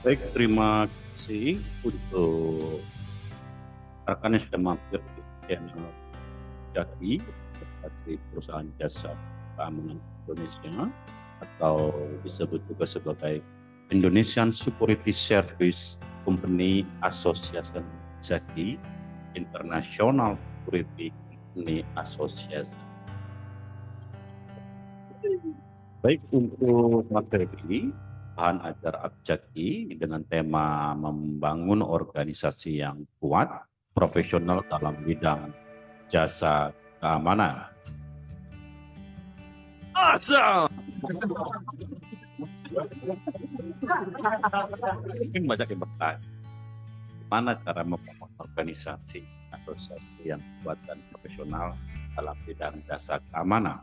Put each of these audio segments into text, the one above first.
Baik, terima kasih untuk rekan yang sudah mampir di channel Jaki, investasi perusahaan jasa keamanan Indonesia, atau disebut juga sebagai Indonesian Security Service Company Association Jaki, International Security Company Association. Baik, untuk materi bahan ajar Abjaki dengan tema membangun organisasi yang kuat, profesional dalam bidang jasa keamanan. Awesome! Mungkin banyak yang bertanya, gimana cara membangun organisasi asosiasi yang kuat dan profesional dalam bidang jasa keamanan?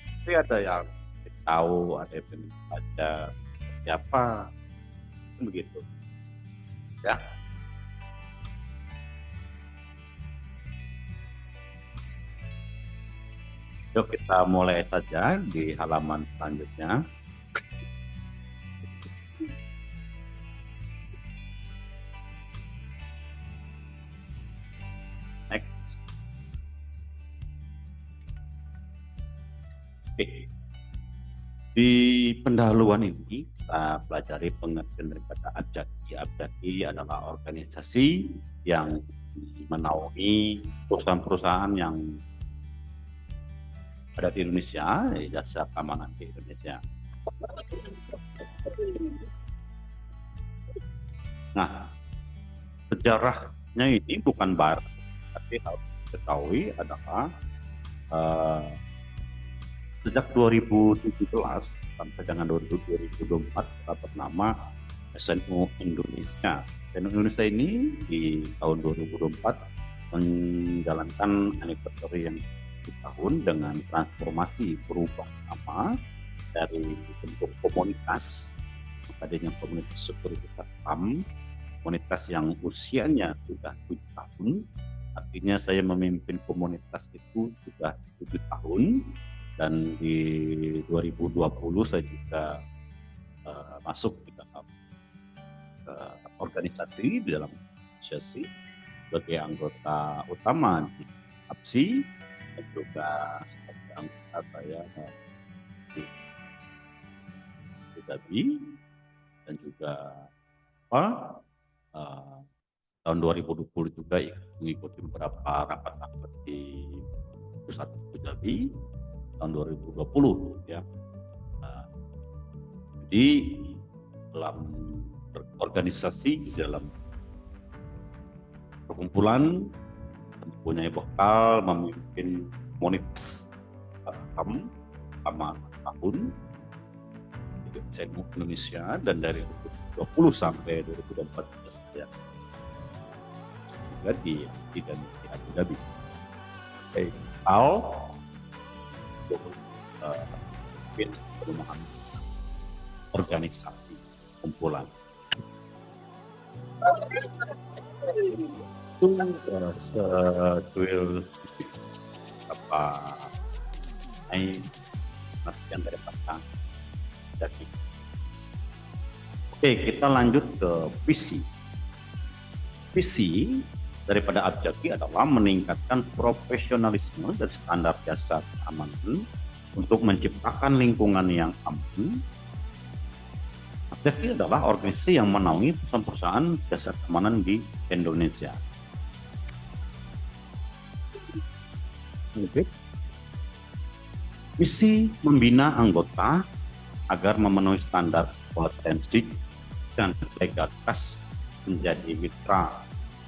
Tapi ada yang tahu, ada yang belum baca, siapa, begitu, ya. Yuk kita mulai saja di halaman selanjutnya. Next. Oke. Di pendahuluan ini kita pelajari pengertian daripada Abjaki. Abjaki adalah organisasi yang menaungi perusahaan-perusahaan yang ada di Indonesia, jasa keamanan di Indonesia. Nah, sejarahnya ini bukan baru, tapi harus diketahui adalah sejak 2017 sampai dengan 2024 kita bernama SNU Indonesia. SNU Indonesia ini di tahun 2024 menjalankan anniversary yang tahun dengan transformasi berubah nama dari bentuk komunitas adanya komunitas sekuritas PAM, komunitas yang usianya sudah 7 tahun, artinya saya memimpin komunitas itu sudah 7 tahun, dan di 2020 saya juga masuk di dalam organisasi, di dalam asosiasi sebagai anggota utama di APSI, dan juga sebagai anggota saya di Dhabi, dan juga tahun 2020 juga mengikuti beberapa rapat-rapat di pusat Abu Dhabi tahun 2020 ya. Jadi dalam berorganisasi, dalam perkumpulan mempunyai bekal memimpin komunitas selama tahun di SNU Indonesia, dan dari 2020 sampai 2024 ya juga di Abu Dhabi. Mungkin perumahan organisasi kumpulan. Seduil apa pengertian dari kata Jaki. Oke, kita lanjut ke visi. Visi daripada Abjaki adalah meningkatkan profesionalisme dan standar jasa keamanan untuk menciptakan lingkungan yang aman. Abjaki adalah organisasi yang menaungi perusahaan-perusahaan jasa keamanan di Indonesia. Misi membina anggota agar memenuhi standar kompetensi dan legalitas menjadi mitra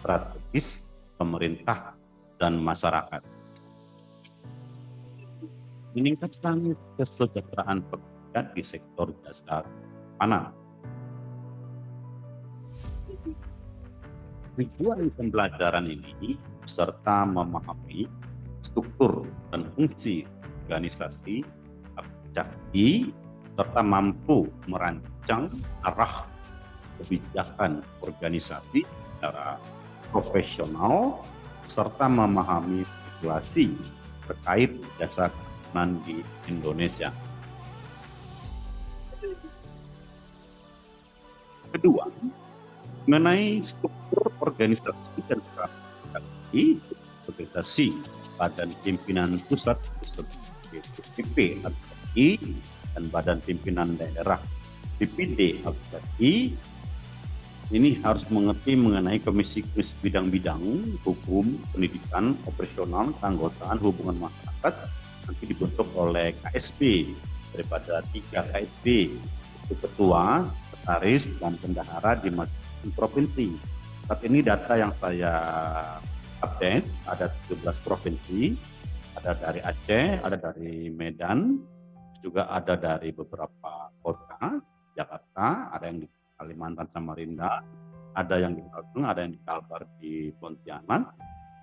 strategis pemerintah dan masyarakat. Meningkatkan kesejahteraan pekerja di sektor jasa keamanan. Tujuan pembelajaran ini serta memahami struktur dan fungsi organisasi Abjaki serta mampu merancang arah kebijakan organisasi secara profesional serta memahami situasi terkait jasa keamanan di Indonesia. Kedua, mengenai struktur organisasi dan peran organisasi Badan Pimpinan Pusat BPP API dan Badan Pimpinan Daerah BPD API ini harus mengerti mengenai komisi-komisi bidang-bidang hukum, pendidikan, operasional, keanggotaan, hubungan masyarakat nanti dibentuk oleh KSB daripada 3 KSB itu ketua, sekretaris, dan bendahara di masing-masing provinsi. Saat ini data yang saya update ada 17 provinsi, ada dari Aceh, ada dari Medan, juga ada dari beberapa kota, Jakarta, ada yang di Kalimantan Samarinda, ada yang di Kalteng, ada yang di Kalbar di Pontianak,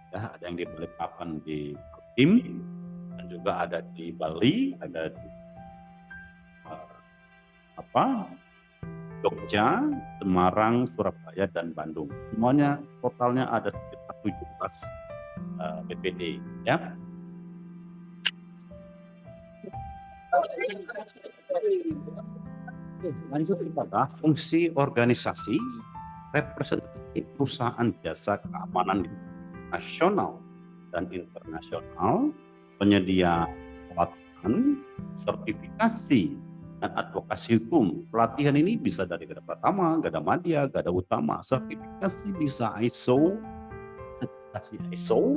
ya, ada yang di Balikpapan di Kaltim, dan juga ada di Bali, ada di Jogja, Semarang, Surabaya, dan Bandung. Semuanya totalnya ada sekitar 17 BPD, ya. Lanjut kepada fungsi organisasi representatif perusahaan jasa keamanan nasional dan internasional, penyedia pelatihan, sertifikasi, dan advokasi hukum. Pelatihan ini bisa dari Gada Pratama, Gada Madya, Gada Utama. Sertifikasi bisa ISO,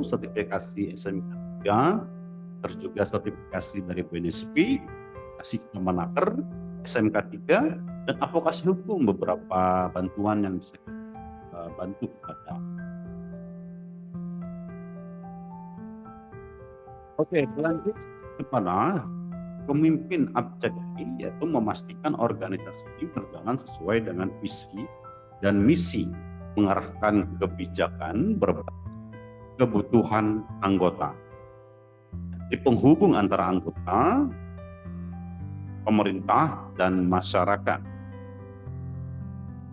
sertifikasi SMK 3, terus juga sertifikasi dari BNSP, kasih Kemenaker, SMK 3, dan advokasi hukum, beberapa bantuan yang bisa bantu kepada. Oke, lanjut kepada pemimpin abjadi, yaitu memastikan organisasi ini berjalan sesuai dengan visi dan misi, mengarahkan kebijakan berbasis kebutuhan anggota. Di penghubung antara anggota, pemerintah, dan masyarakat.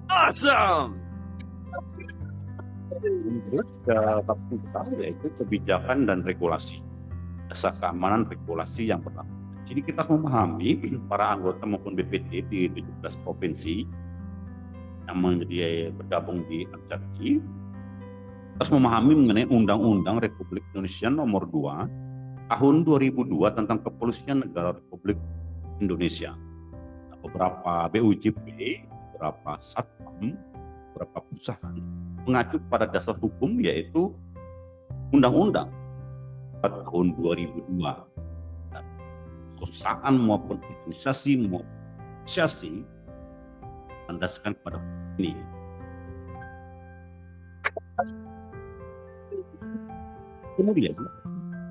Awesome. Yaitu kebijakan dan regulasi, jasa keamanan regulasi yang berlaku. Jadi kita harus memahami para anggota maupun BPD di 17 provinsi yang menjadi bergabung di Abjadi harus memahami mengenai Undang-Undang Republik Indonesia Nomor 2 Tahun 2002 tentang Kepolisian Negara Republik Indonesia. Beberapa BUJP, beberapa satpam, beberapa perusahaan mengacu pada dasar hukum yaitu Undang-Undang tahun 2002. Dan perusahaan maupun organisasi mendasarkan pada ini. Kemudian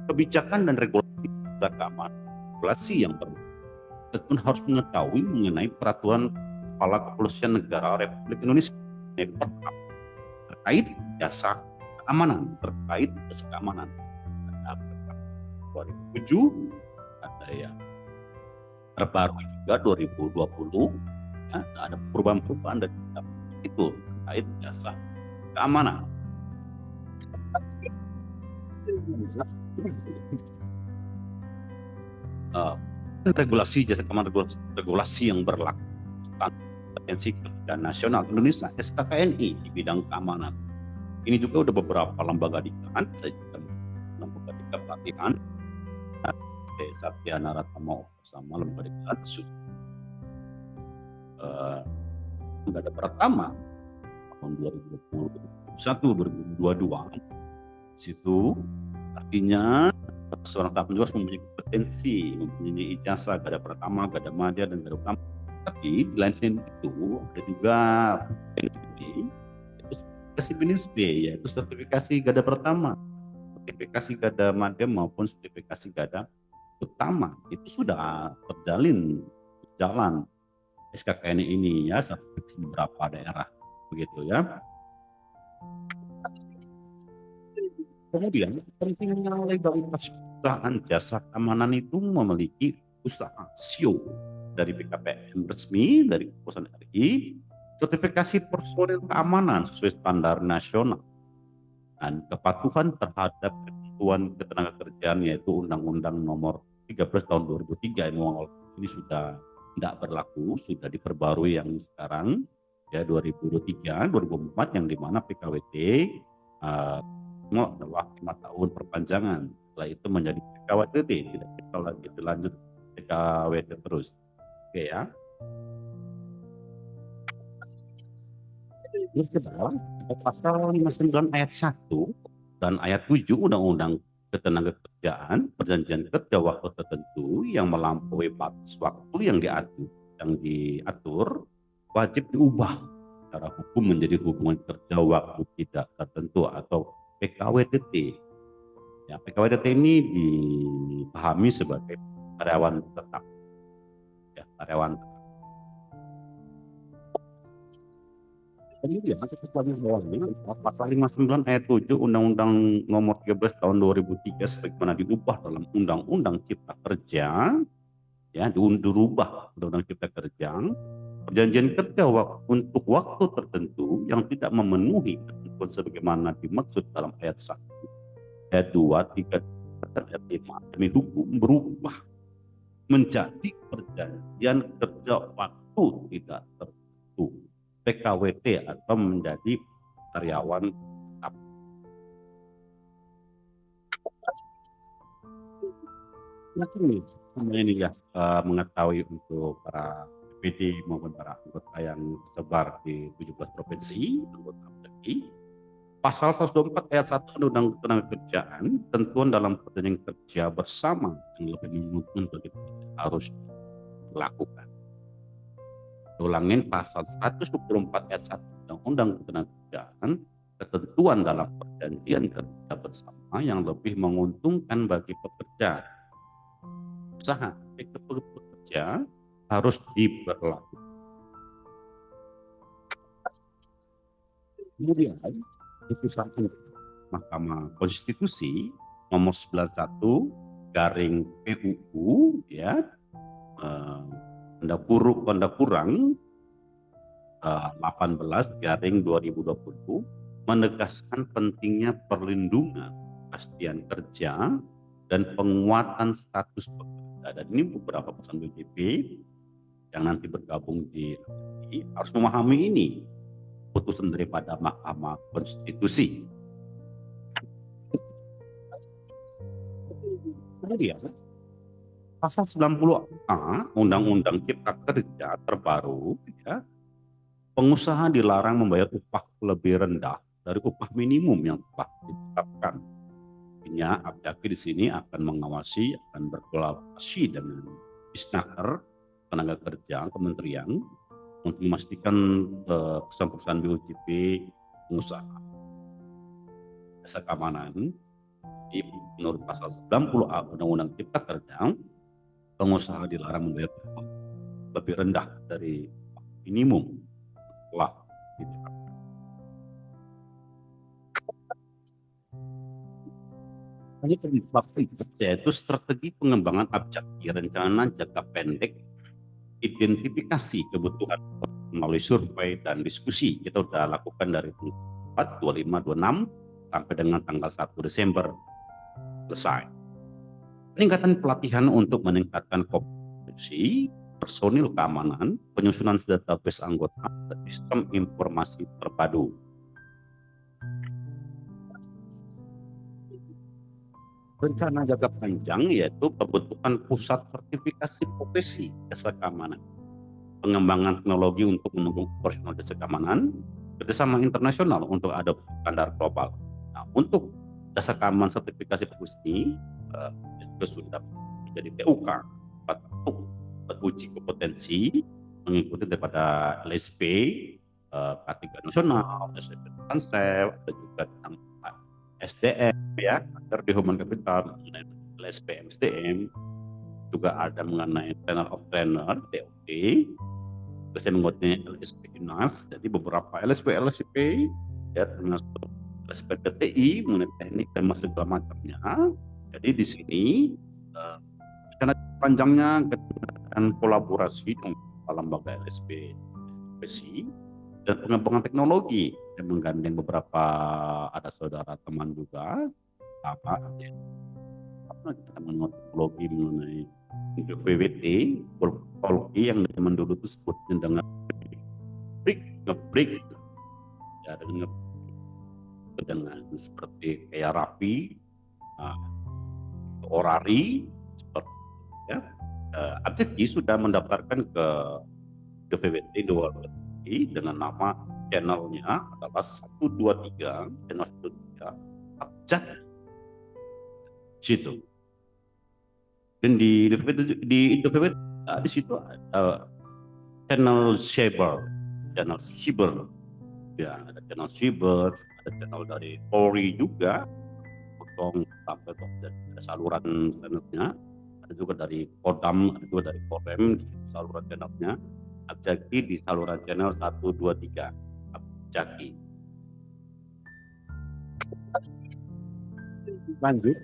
kebijakan dan regulasi keagamaan, regulasi yang tentu harus mengetahui mengenai peraturan Kepala Kepolisian Negara Republik Indonesia terkait jasa keamanan, Ada 2007, ada yang terbaru juga 2020, ya, ada perubahan-perubahan dan itu terkait jasa keamanan. Regulasi jasa keamanan, regulasi yang berlaku kompetensi Kementerian Nasional Indonesia SKKNI di bidang keamanan. Ini juga udah beberapa lembaga diklat, saya juga lembaga diklat pelatihan, Satya Naratama bersama lembaga diklat Gada Pratama tahun 2021-2022. Situ artinya seorang tahap juga mempunyai kompetensi, mempunyai ijazah Gada Pratama, Gada Madya, dan Gada Utama. Tapi di lain itu ada juga sertifikasi BNSP, yaitu sertifikasi Gada Pratama, sertifikasi Gada Madya maupun sertifikasi Gada Utama. Itu sudah berjalan SKKN ini ya, sertifikasi beberapa daerah begitu ya. Kemudian pentingnya legalitas perusahaan jasa keamanan itu memiliki usaha SIO dari BKPM resmi dari Kepolisian RI, sertifikasi personil keamanan sesuai standar nasional, dan kepatuhan terhadap ketentuan ketenagakerjaan yaitu Undang-Undang Nomor 13 Tahun 2003 ini sudah tidak berlaku, sudah diperbarui yang sekarang ya 2023, 2004 yang dimana PKWT semua adalah 5 tahun perpanjangan. Setelah itu menjadi PKWTT, tidak kita lagi lanjut PKWT terus. Oke ya. Terus kedua, pasal 59 ayat 1 dan ayat 7 Undang-Undang Ketenagakerjaan, perjanjian kerja waktu tertentu yang melampaui batas waktu yang diatur wajib diubah secara hukum menjadi hubungan kerja waktu tidak tertentu atau PKWTT. Ya, PKWTT ini dipahami sebagai karyawan tetap. Ya, karyawan tetap. Kemudian ketentuan bawahnya pasal 59 ayat 7 Undang-Undang Nomor 13 Tahun 2003 sebagaimana diubah dalam Undang-Undang Cipta Kerja, ya dirubah Undang-Undang Cipta Kerja, perjanjian kerja untuk waktu tertentu yang tidak memenuhi ketentuan sebagaimana dimaksud dalam ayat 1, ayat 2, 3, dan ayat 5 demi hukum berubah menjadi perjanjian kerja waktu tidak tertentu PKWT atau menjadi karyawan tetap. Mungkin semua ini ya mengetahui untuk para PPD maupun para anggota yang tersebar di 17 provinsi anggota PPD. Pasal 124 ayat 1 Undang-Undang Ketenagakerjaan, tentuan dalam perjanjian kerja bersama yang lebih menguntungkan harus dilakukan. Ulangin pasal 124 ayat 1 Undang-Undang Ketenagakerjaan, ketentuan dalam perjanjian kerja bersama yang lebih menguntungkan bagi pekerja usaha pekerja harus diberlakukan. Kemudian dipisahkan Mahkamah Konstitusi nomor 91 garing PUU ya tanda kurang 18 garing 2020 menegaskan pentingnya perlindungan kepastian kerja dan penguatan status pekerja. Dan ini beberapa pesan BJP yang nanti bergabung di harus memahami ini putusan daripada Mahkamah Konstitusi. Kemudian pasal 90A Undang-Undang Cipta Kerja terbaru ya, pengusaha dilarang membayar upah lebih rendah dari upah minimum yang telah ditetapkan. Artinya Apdaki di sini akan mengawasi, akan berkolaborasi dengan Disnaker, tenaga kerja, kementerian untuk memastikan perusahaan-perusahaan BOJP, pengusaha jasa keamanan menurut pasal 90A Undang-Undang Cipta Kerja, pengusaha dilarang membayar upah lebih rendah dari minimum telah ditetapkan. Ini penyebab yaitu strategi pengembangan Apdaki, rencana jangka pendek, identifikasi kebutuhan melalui survei dan diskusi. Kita sudah lakukan dari 4, 25, 26 sampai dengan tanggal 1 Desember selesai. Peningkatan pelatihan untuk meningkatkan kompetensi personil keamanan, penyusunan database anggota, dan sistem informasi terpadu. Rencana jangka panjang yaitu pembentukan pusat sertifikasi profesi jasa keamanan, pengembangan teknologi untuk mendukung operasional jasa keamanan, kerjasama internasional untuk adopsi standar global. Nah, untuk jasa keamanan sertifikasi profesi itu sudah menjadi TUK untuk uji kompetensi mengikuti daripada LSP K3 nasional, konsep, dan juga tentang SDM ya, di Human Capital, mengenai LSP SDM, juga ada mengenai Trainer of Trainer TOT, terus yang mengenai LSP UNAS, jadi beberapa LSP ya termasuk LSP TTI mengenai teknik dan segala macamnya. Jadi di sini rencana panjangnya dan kolaborasi dengan lembaga LSP profesi dan pengembangan teknologi yang menggandeng beberapa ada saudara teman juga apa kita mengenai teknologi mengenai VWT teknologi yang zaman dulu itu sebutnya dengan ngebreak ya dengan seperti kayak rapi, orari seperti ya. Abjeki sudah mendaftarkan ke DVWT dengan nama channelnya adalah 123 channel 123 Abjak situ. Dan di DVWT di situ ada channel cyber ya, ada channel cyber, ada channel dari Polri juga, kosong sampai dan ada saluran channelnya, ada juga dari Kodam, ada juga dari Kodam saluran channelnya. Abjaki di saluran channel 123 Abjaki. Lanjut,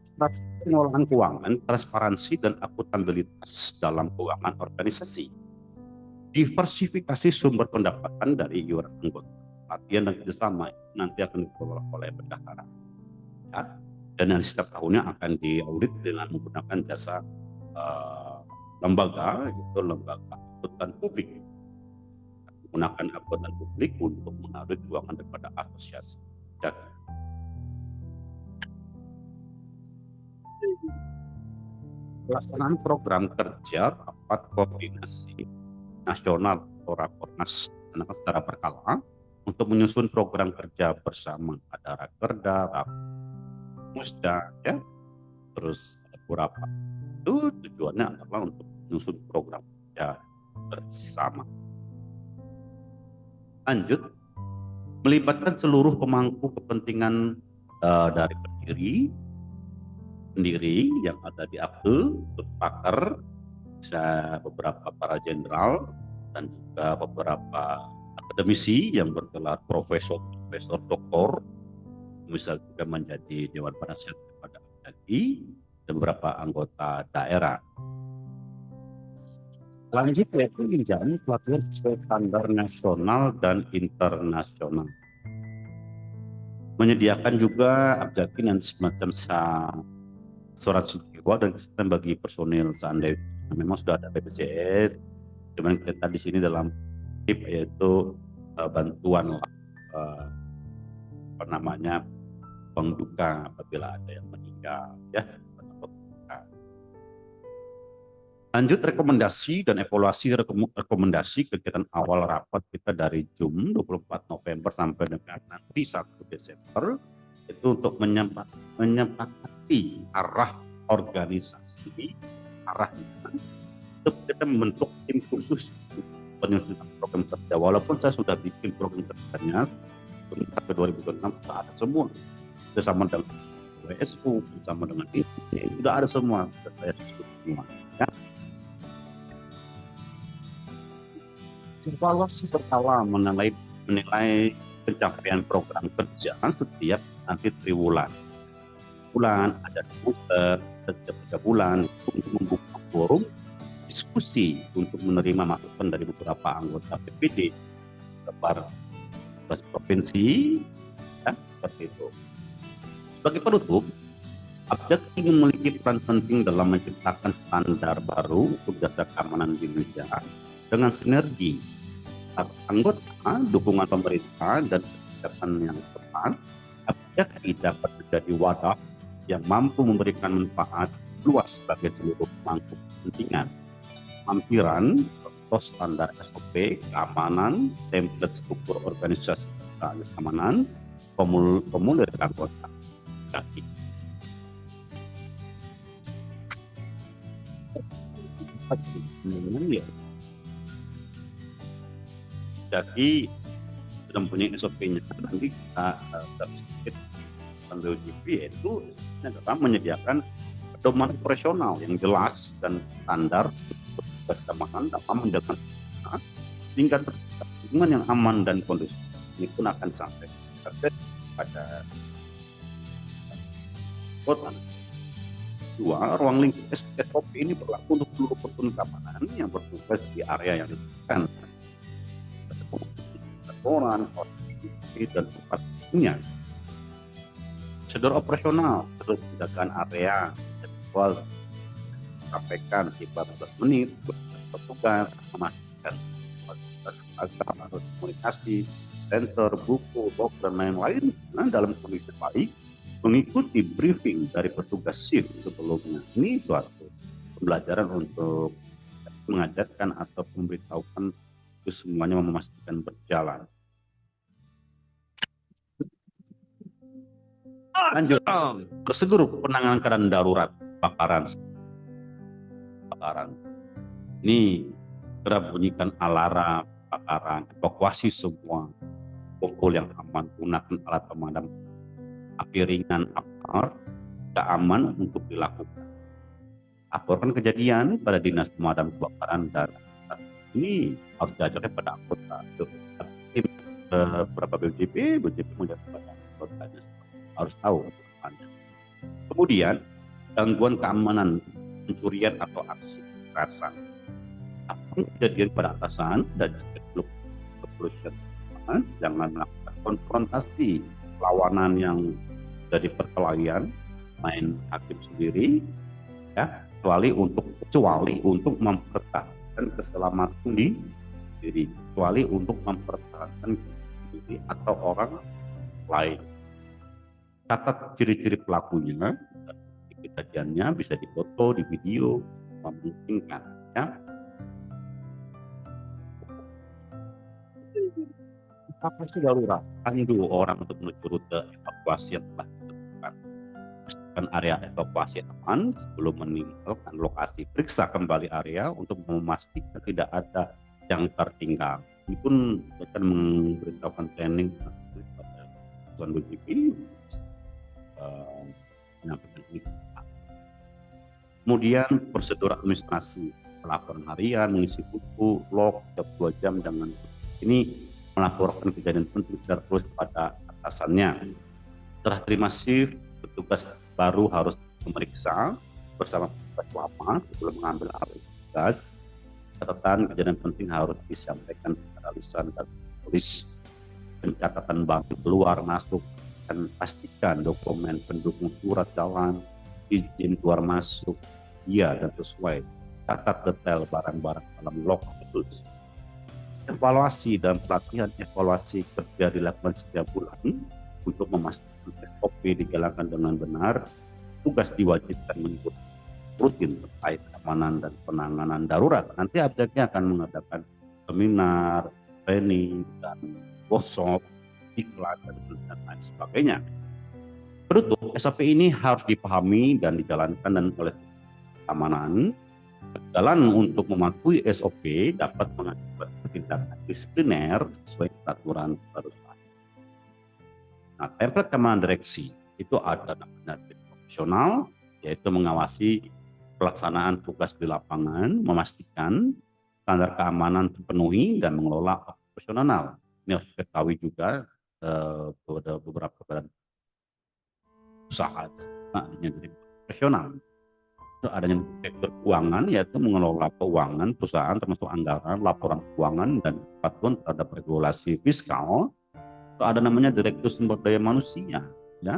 strategi pengolahan keuangan, transparansi dan akuntabilitas dalam keuangan organisasi. Diversifikasi sumber pendapatan dari iuran anggota, latihan dan kerjasama nanti akan dikelola oleh bendahara. Ya. Dan yang setiap tahunnya akan diaudit dengan menggunakan jasa lembaga, yaitu lembaga akuntan publik. Menggunakan akuntan publik untuk mengaudit keuangan daripada asosiasi. Pelaksanaan program kerja rapat koordinasi nasional atau Rakornas secara berkala untuk menyusun program kerja bersama. Ada Rakerda, Musda, ya, terus ada beberapa. Itu tujuannya adalah untuk menyusun program kerja bersama. Lanjut, melibatkan seluruh pemangku kepentingan dari pendiri yang ada di akte, pakar, beberapa para jenderal dan juga beberapa akademisi yang bergelar profesor, doktor, bisa juga menjadi dewan penasihat kepada Abjaki dan beberapa anggota daerah. Lanjut yaitu menjalani pelatihan standar nasional dan internasional. Menyediakan juga Abjaki dan semacam surat jiwa dan kesehatan bagi personil seandainya memang sudah ada BPJS, cuman kita di sini dalam tip yaitu bantuan pengduka apabila ada yang meninggal, ya. Lanjut, rekomendasi dan evaluasi rekomendasi kegiatan awal rapat kita dari Jum 24 November sampai dengan nanti 1 Desember itu untuk menyepakati arah organisasi, arahnya untuk kita membentuk tim khusus penyusunan program kerja. Walaupun saya sudah bikin program kerjanya sampai 2026 sudah ada semua, bersama dengan WSU, bersama dengan ini sudah ada semua, saya semua. Ya. Evaluasi berkala menilai pencapaian program kerja setiap nanti triwulan. Ada semester, setiap 3 bulan untuk membuka forum diskusi untuk menerima masukan dari beberapa anggota PPD, kepala provinsi, ya, seperti itu. Sebagai penutup, Abjaki memiliki peran penting dalam menciptakan standar baru untuk jasa keamanan di Indonesia dengan sinergi anggota, dukungan pemerintah dan kebijakan yang tepat. Abjaki dapat menjadi wadah yang mampu memberikan manfaat luas bagi seluruh pemangku kepentingan. Lampiran atau standar SOP keamanan, template struktur organisasi keamanan, formulir anggota Abjaki. Jadi sudah mempunyai SOP-nya. Nanti kita sedikit sambil GP itu adalah menyediakan pedoman operasional yang jelas dan standar untuk tugas keamanan dalam menjaga tingkat lingkungan yang aman dan kondusif. Ini pun akan sampai pada kota. 2, ruang lingkup SOP ini berlaku untuk seluruh personil keamanan yang bertugas di area yang ditentukan. Laporan, dan tempat punya. Prosedur operasional, terus penjagaan area, jadwal sampaikan di 14 menit, petugas memastikan harus komunikasi, center, buku, box, dan lain-lain. Nah, dalam kondisi baik, mengikuti briefing dari petugas shift sebelumnya. Ini suatu pembelajaran untuk mengajarkan atau memberitahukan itu semuanya, memastikan berjalan. Lanjut, prosedur penanganan keadaan darurat kebakaran. Ini segera bunyikan alarm kebakaran, evakuasi semua, kumpul yang aman, gunakan alat pemadam api ringan agar tidak aman untuk dilakukan. Laporkan kejadian pada dinas pemadam kebakaran dan ini harus diajarkan pada anggota tim beberapa BJP menjadi pada anggotanya, harus tahu aturannya. Kemudian gangguan keamanan, pencurian atau aksi kekerasan. Apapun kejadian pada atasan dan juga kepolisian jangan melakukan konfrontasi, lawanan yang jadi perkelahian, main hakim sendiri, ya, kecuali untuk mempertahankan keselamatan diri, kecuali untuk mempertahankan diri atau orang lain. Catat ciri-ciri pelakunya, kejadiannya bisa difoto, di video, memungkinkan, ya. Evakuasi darurat, pandu orang untuk menuju rute evakuasi yang telah ditentukan. Pastikan area evakuasi aman sebelum meninggalkan lokasi. Periksa kembali area untuk memastikan tidak ada yang tertinggal. Ini pun akan memberitahukan training kepada Tuan BJP menyampaikan ini. Kemudian prosedur administrasi, laporan harian, mengisi buku, log setiap 2 jam, dengan ini melaporkan kejadian penting secara terus kepada atasannya. Setelah terima shift, petugas baru harus memeriksa bersama petugas lama sebelum mengambil alih tugas. Catatan kejadian penting harus disampaikan secara lisan dan tulis. Pencatatan bank keluar masuk, dan pastikan dokumen pendukung surat jalan, izin keluar masuk, dan sesuai. Catat detail barang-barang dalam log tertulis. Evaluasi dan pelatihan evaluasi kerja dilakukan setiap bulan untuk memastikan SOP dijalankan dengan benar. Tugas diwajibkan mengikuti rutin terkait keamanan dan penanganan darurat. Nanti abjeknya akan mengadakan seminar, training, dan workshop, iklan, dan lain sebagainya. Penutup, SOP ini harus dipahami dan dijalankan dan oleh keamanan. Jalan untuk mematuhi SOP dapat mengakibatkan tindakan disipliner sesuai peraturan perusahaan. Nah, template keamanan direksi itu ada namanya profesional, yaitu mengawasi pelaksanaan tugas di lapangan, memastikan standar keamanan terpenuhi dan mengelola operasional. Ini harus diketahui juga pada beberapa badan usaha adanya direktur profesional. Adanya direktur keuangan, yaitu mengelola keuangan perusahaan termasuk anggaran, laporan keuangan, dan kepatuhan terhadap regulasi fiskal. Ada namanya direktur sumber daya manusia, ya,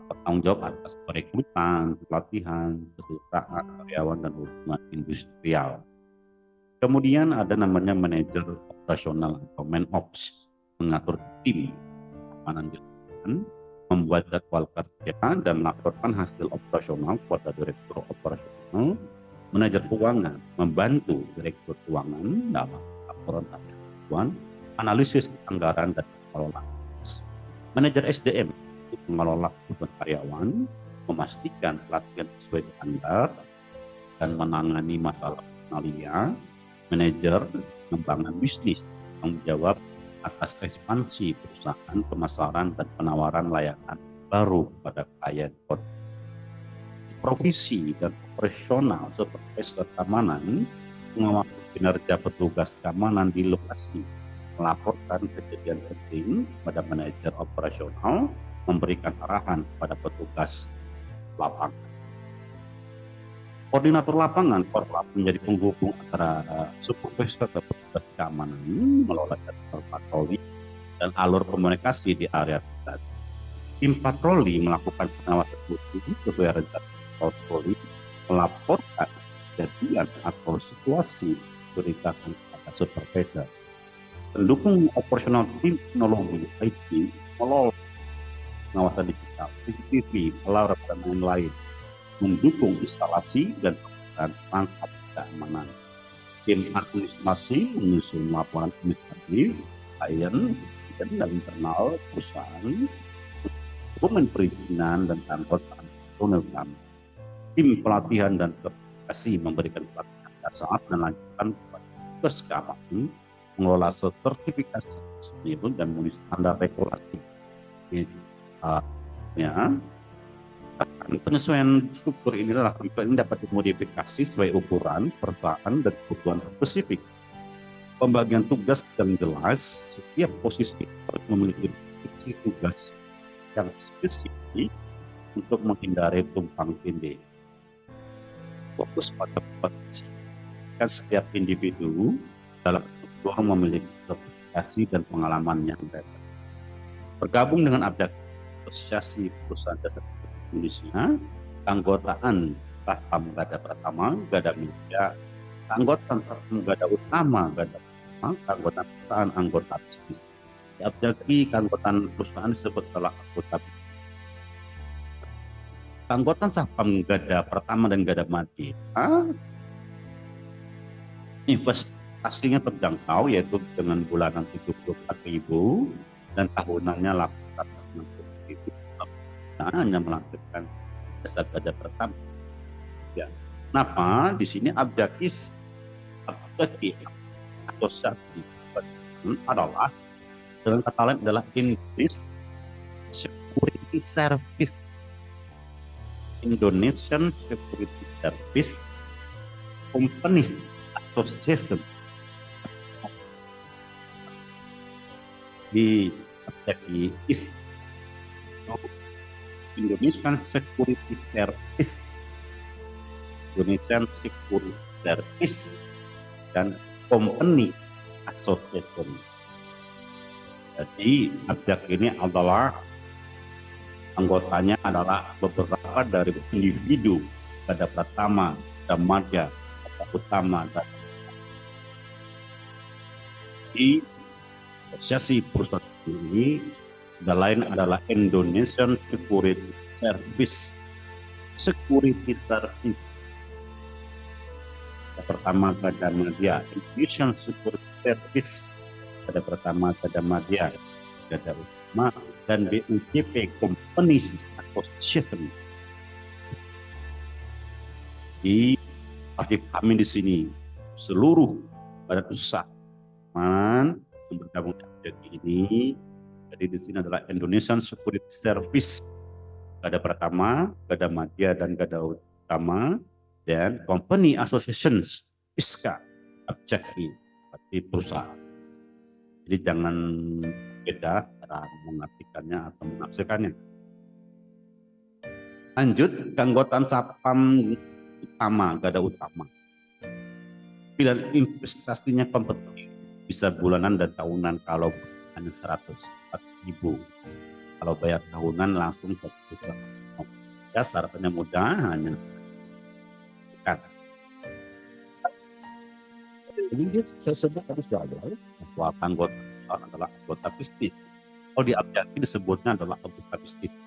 bertanggung jawab atas perekrutan, pelatihan, kesejahteraan karyawan, dan hubungan industrial. Kemudian ada namanya manajer operasional atau ManOps, mengatur tim keamanan di lapangan, membuat jadwal kerja dan melaporkan hasil operasional kepada direktur operasional. Manajer keuangan membantu direktur keuangan dalam laporan keuangan, analisis anggaran, dan pengelolaan. Manajer SDM mengelola kebutuhan karyawan, memastikan pelatihan sesuai standar, dan menangani masalah personalia. Manajer pengembangan bisnis menjawab atas ekspansi perusahaan, pemasaran, dan penawaran layanan baru pada klien. Supervisi dan operasional seperti keamanan, mengawasi kinerja petugas keamanan di lokasi, melaporkan kejadian penting pada manajer operasional, memberikan arahan pada petugas lapangan. Koordinator lapangan menjadi penghubung antara supervisor dan petugas keamanan, mengelola jadwal patroli dan alur komunikasi di area terdekat. Tim patroli melakukan pengawasan rutin sesuai rencana patroli, melaporkan kejadian atau situasi diberitakan kepada supervisor. Pendukung operasional tim teknologi IT mengelola pengawasan digital, CCTV, alarm, dan lain-lain. Mendukung instalasi dan perangkat keamanan. Tim administrasi menyusun laporan administratif, klien, dan internal perusahaan, dokumen perizinan dan keanggotaan personel kami. Tim pelatihan dan sertifikasi memberikan pelatihan dasar dan lanjutan kepada tugas keamanan, mengelola sertifikasi personil dan memenuhi standar regulasi. Penyesuaian struktur ini dapat dimodifikasi sesuai ukuran, perusahaan, dan kebutuhan spesifik. Pembagian tugas yang jelas, setiap posisi harus memiliki fungsi tugas yang spesifik untuk menghindari tumpang tindih. Fokus pada potensi, kan setiap individu dalam struktur memiliki sertifikasi dan pengalaman yang berbeda. Bergabung dengan Asosiasi Perusahaan Jasa Indonesia, keanggotaan Saham Garda Pertama, Garda Media, keanggotaan Saham Garda Utama, Garda Pertama, keanggotaan perusahaan anggota bisnis. Di Abjaki, keanggotaan perusahaan disebut adalah anggota bisnis. Keanggotaan Saham Garda Pertama dan Garda Media, investasinya terjangkau, yaitu dengan bulanan 74.000 dan tahunannya 860.000. Hanya melakukan jasa Garda Pertama. Ya. Kenapa di sini Abjaki asosiasi adalah dengan kata lain adalah Indonesian Security Service Companies Association. Di Abjaki Indonesian Security Service, Indonesian Security Service, dan Company Association. Jadi Abjaki ini adalah anggotanya adalah beberapa dari individu Garda Pertama, Garda Media, Garda Utama, dan di asosiasi perusahaan ini lain adalah Indonesian Security Service. Security Service. Yang pertama Garda Media, Indonesian Security Service. Garda Pertama Garda Media, Garda Utama, dan BUJP Companies Association. Di kami di sini seluruh badan usaha yang bergabung ini. Jadi di sini adalah Indonesian Security Service, Garda Pertama, Garda Media, dan Garda Utama, dan Company Associations, ISKA, Abjaki, seperti perusahaan. Jadi jangan beda cara mengartikannya atau menafsirkannya. Lanjut, keanggotaan Sapam Utama, Garda Utama. Pilihan investasinya kompetitif, bisa bulanan dan tahunan kalau hanya 104.000. Kalau bayar tahunan langsung ke ya, syaratnya mudah, hanya kan. Jadi saya sebut tadi sudah ada bahwa anggota adalah anggota bisnis. Kalau di Abjaki disebutnya adalah anggota bisnis.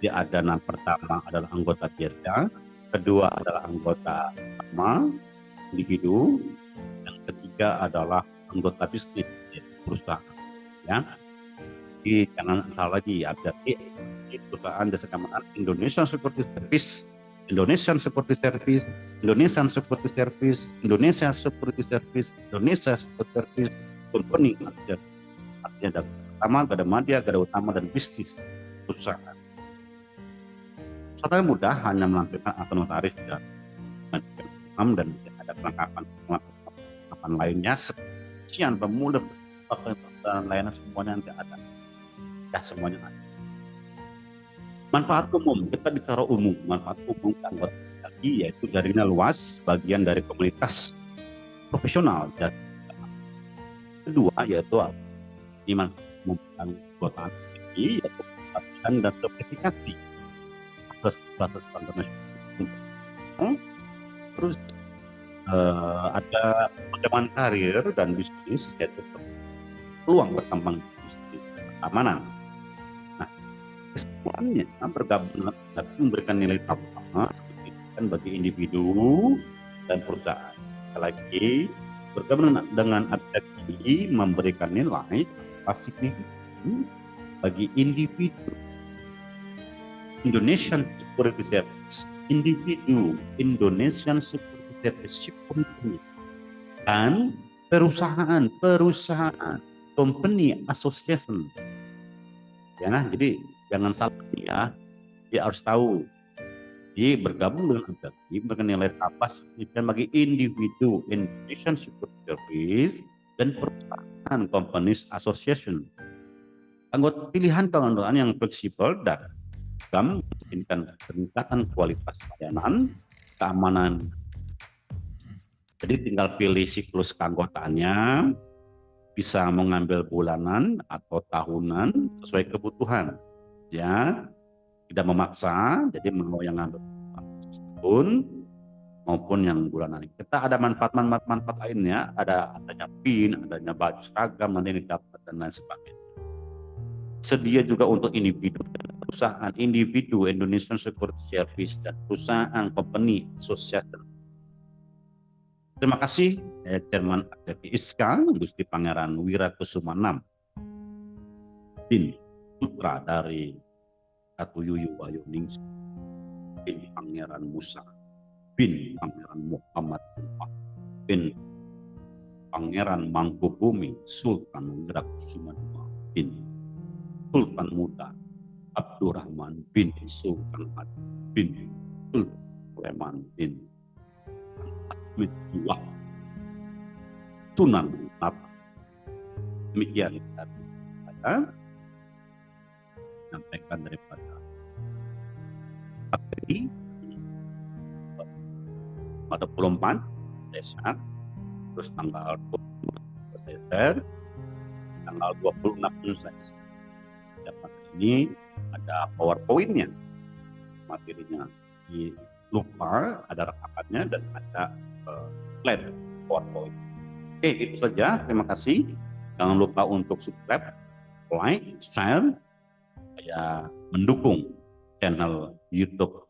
Dia ada pertama adalah anggota biasa, kedua adalah anggota utama individu, yang ketiga adalah anggota bisnis, yaitu perusahaan. Ya, jadi jangan salah lagi, Abjaki perusahaan jasa keamanan Indonesian Security Service, Indonesian Security Service, Indonesian Security Service, Indonesia Security Service, Indonesia Security Service, Company. Artinya ada pertama, Garda Media, Garda Utama, dan bisnis perusahaan. Sebenarnya mudah, hanya melampirkan akta notaris dan ada kelengkapan lainnya, sekian pemudah dan lainnya semuanya tidak ada. Ya, semuanya ada. Manfaat umum, kita bicara umum. Manfaat umum anggota Abjaki yaitu jaringan luas, bagian dari komunitas profesional. Dan kedua yaitu manfaat umum anggota Abjaki yaitu pelatihan dan sertifikasi atas batas internasional. Terus ada pengembangan karir dan bisnis yaitu peluang berkembang bisnis keamanan. Nah, kesimpulannya bergabung dapat memberikan nilai tambah signifikan bagi individu dan perusahaan. Sekali lagi, bergabung dengan APTI memberikan nilai signifikan bagi individu Indonesian Security Service, individu Indonesian Security Service Company, dan perusahaan company association. Ya, nah, jadi jangan salah ya, dia harus tahu. Jadi bergabung dengan APTI memberikan nilai tambah signifikan bagi individu Indonesian Security Service dan perusahaan companies association. Anggota pilihan kawan-kawan yang fleksibel dan memungkinkan peningkatan kualitas layanan, keamanan. Jadi tinggal pilih siklus keanggotaannya, bisa mengambil bulanan atau tahunan sesuai kebutuhan. Ya, tidak memaksa, jadi mau yang ngambil tahun maupun yang bulanan. Kita ada manfaat lainnya, adanya PIN, adanya baju seragam, nanti ini dapat dan lain sebagainya. Sedia juga untuk individu perusahaan individu Indonesian Security Service dan perusahaan company association. Terima kasih Chairman APTI ISKA Gusti Pangeran Wirakusuma VI bin putra dari Ratu Yuyu Wahyuningsi bin Pangeran Musa bin Pangeran Muhammad bin Pangeran Mangkubumi Sultan Wirakusuma II bin Sultan Muda Abdurrahman bin Sultan bin Sultan Sulaiman bin Ahmed II Tunan Nata. Demikian dari saya menyampaikan daripada APTI pada 24 Desember, terus tanggal 20 Desember, tanggal 26 Desember. Ini ada PowerPoint-nya, materinya. Lupa ada rekamannya dan ada slide PowerPoint. Oke, itu saja. Terima kasih. Jangan lupa untuk subscribe, like, share, supaya mendukung channel YouTube